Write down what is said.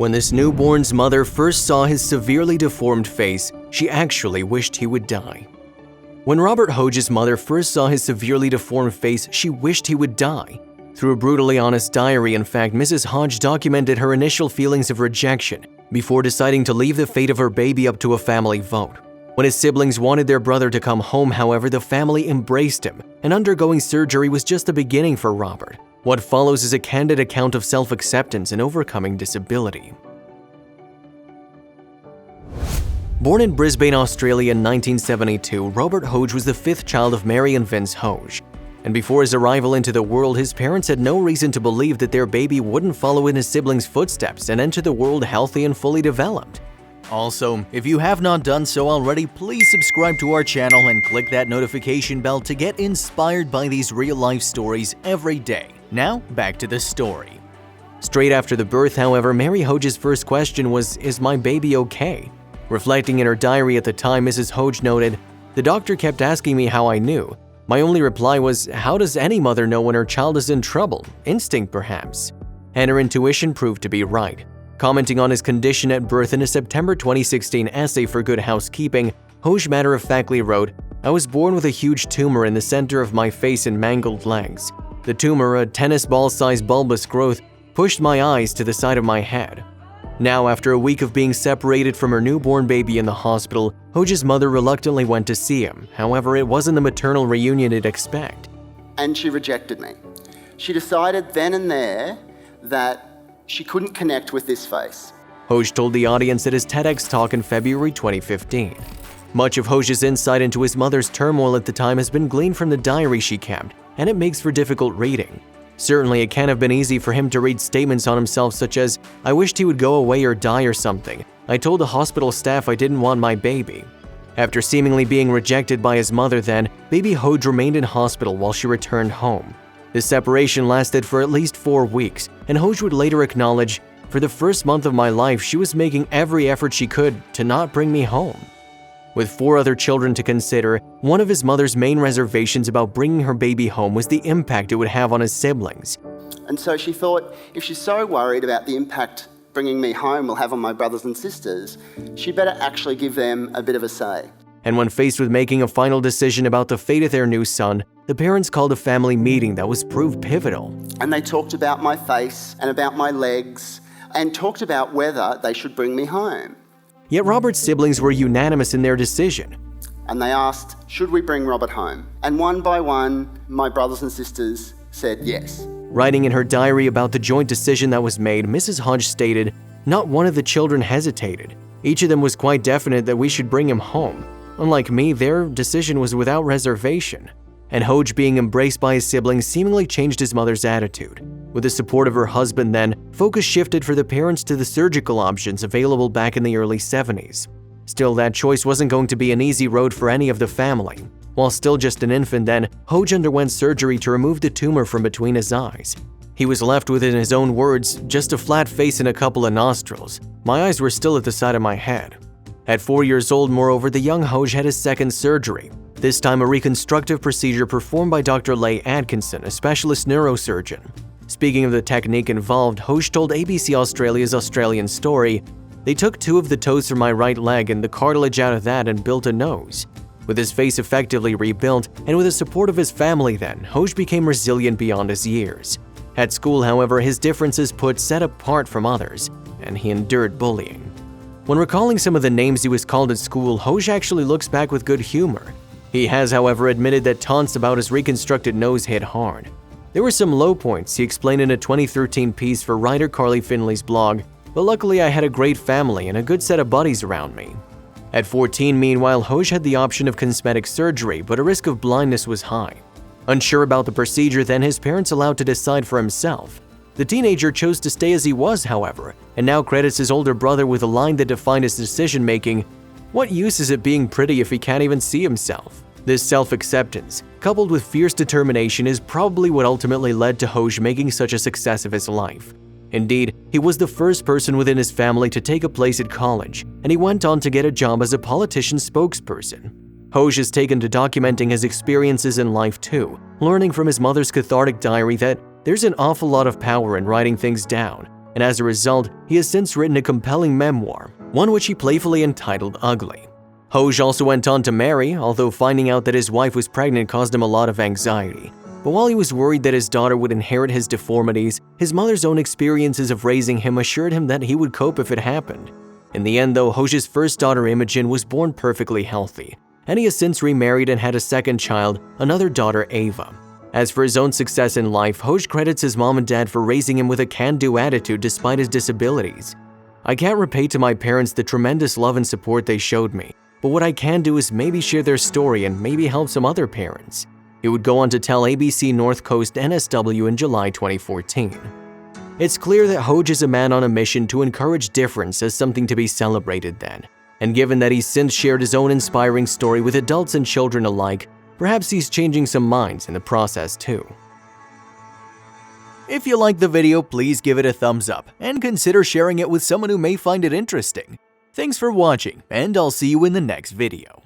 When this newborn's mother first saw his severely deformed face, she actually wished he would die. When Robert Hoge's mother first saw his severely deformed face, she wished he would die. Through a brutally honest diary, in fact, Mrs. Hoge documented her initial feelings of rejection before deciding to leave the fate of her baby up to a family vote. When his siblings wanted their brother to come home, however, the family embraced him, and undergoing surgery was just the beginning for Robert. What follows is a candid account of self-acceptance and overcoming disability. Born in Brisbane, Australia in 1972, Robert Hoge was the fifth child of Mary and Vince Hoge. And before his arrival into the world, his parents had no reason to believe that their baby wouldn't follow in his siblings' footsteps and enter the world healthy and fully developed. Also, if you have not done so already, please subscribe to our channel and click that notification bell to get inspired by these real-life stories every day. Now, back to the story. Straight after the birth, however, Mary Hoge's first question was, "Is my baby okay?" Reflecting in her diary at the time, Mrs. Hoge noted, "The doctor kept asking me how I knew. My only reply was, how does any mother know when her child is in trouble? Instinct, perhaps." And her intuition proved to be right. Commenting on his condition at birth in a September 2016 essay for Good Housekeeping, Hoge matter-of-factly wrote, "I was born with a huge tumor in the center of my face and mangled legs. The tumor, a tennis ball-sized bulbous growth, pushed my eyes to the side of my head." Now, after a week of being separated from her newborn baby in the hospital, Hoge's mother reluctantly went to see him. However, it wasn't the maternal reunion you'd expect. And she rejected me. She decided then and there that she couldn't connect with this face. Hoge told the audience at his TEDx talk in February 2015. Much of Hoge's insight into his mother's turmoil at the time has been gleaned from the diary she kept, and it makes for difficult reading. Certainly, it can't have been easy for him to read statements on himself such as, "I wished he would go away or die or something. I told the hospital staff I didn't want my baby." After seemingly being rejected by his mother then, baby Hoge remained in hospital while she returned home. This separation lasted for at least 4 weeks, and Hoge would later acknowledge, "For the first month of my life, she was making every effort she could to not bring me home." With 4 other children to consider, one of his mother's main reservations about bringing her baby home was the impact it would have on his siblings. And so she thought, if she's so worried about the impact bringing me home will have on my brothers and sisters, she'd better actually give them a bit of a say. And when faced with making a final decision about the fate of their new son, the parents called a family meeting that was proved pivotal. And they talked about my face and about my legs and talked about whether they should bring me home. Yet Robert's siblings were unanimous in their decision. And they asked, should we bring Robert home? And one by one, my brothers and sisters said yes. Writing in her diary about the joint decision that was made, Mrs. Hoge stated, "Not one of the children hesitated. Each of them was quite definite that we should bring him home. Unlike me, their decision was without reservation." And Hoge, being embraced by his siblings, seemingly changed his mother's attitude. With the support of her husband then, focus shifted for the parents to the surgical options available back in the early 70s. Still, that choice wasn't going to be an easy road for any of the family. While still just an infant then, Hoge underwent surgery to remove the tumor from between his eyes. He was left with, in his own words, "just a flat face and a couple of nostrils. My eyes were still at the side of my head." At 4 years old, moreover, the young Hoge had his second surgery. This time a reconstructive procedure performed by Dr. Leigh Atkinson, a specialist neurosurgeon. Speaking of the technique involved, Hoge told ABC Australia's Australian Story, "They took 2 of the toes from my right leg and the cartilage out of that and built a nose." With his face effectively rebuilt, and with the support of his family then, Hoge became resilient beyond his years. At school, however, his differences put set apart from others, and he endured bullying. When recalling some of the names he was called at school, Hoge actually looks back with good humor. He has, however, admitted that taunts about his reconstructed nose hit hard. There were some low points, he explained in a 2013 piece for writer Carly Finley's blog, "But luckily I had a great family and a good set of buddies around me." At 14, meanwhile, Hoge had the option of cosmetic surgery, but a risk of blindness was high. Unsure about the procedure then, his parents allowed to decide for himself. The teenager chose to stay as he was, however, and now credits his older brother with a line that defined his decision-making, "What use is it being pretty if he can't even see himself?" This self-acceptance, coupled with fierce determination, is probably what ultimately led to Hoge making such a success of his life. Indeed, he was the first person within his family to take a place at college, and he went on to get a job as a politician's spokesperson. Hoge has taken to documenting his experiences in life too, learning from his mother's cathartic diary that there's an awful lot of power in writing things down, and as a result, he has since written a compelling memoir, one which he playfully entitled Ugly. Hoge also went on to marry, although finding out that his wife was pregnant caused him a lot of anxiety. But while he was worried that his daughter would inherit his deformities, his mother's own experiences of raising him assured him that he would cope if it happened. In the end, though, Hoge's first daughter Imogen was born perfectly healthy, and he has since remarried and had a second child, another daughter Ava. As for his own success in life, Hoge credits his mom and dad for raising him with a can-do attitude despite his disabilities. "I can't repay to my parents the tremendous love and support they showed me, but what I can do is maybe share their story and maybe help some other parents." He would go on to tell ABC North Coast NSW in July 2014. It's clear that Hoge is a man on a mission to encourage difference as something to be celebrated then, and given that he's since shared his own inspiring story with adults and children alike, perhaps he's changing some minds in the process too. If you liked the video, please give it a thumbs up and consider sharing it with someone who may find it interesting. Thanks for watching, and I'll see you in the next video.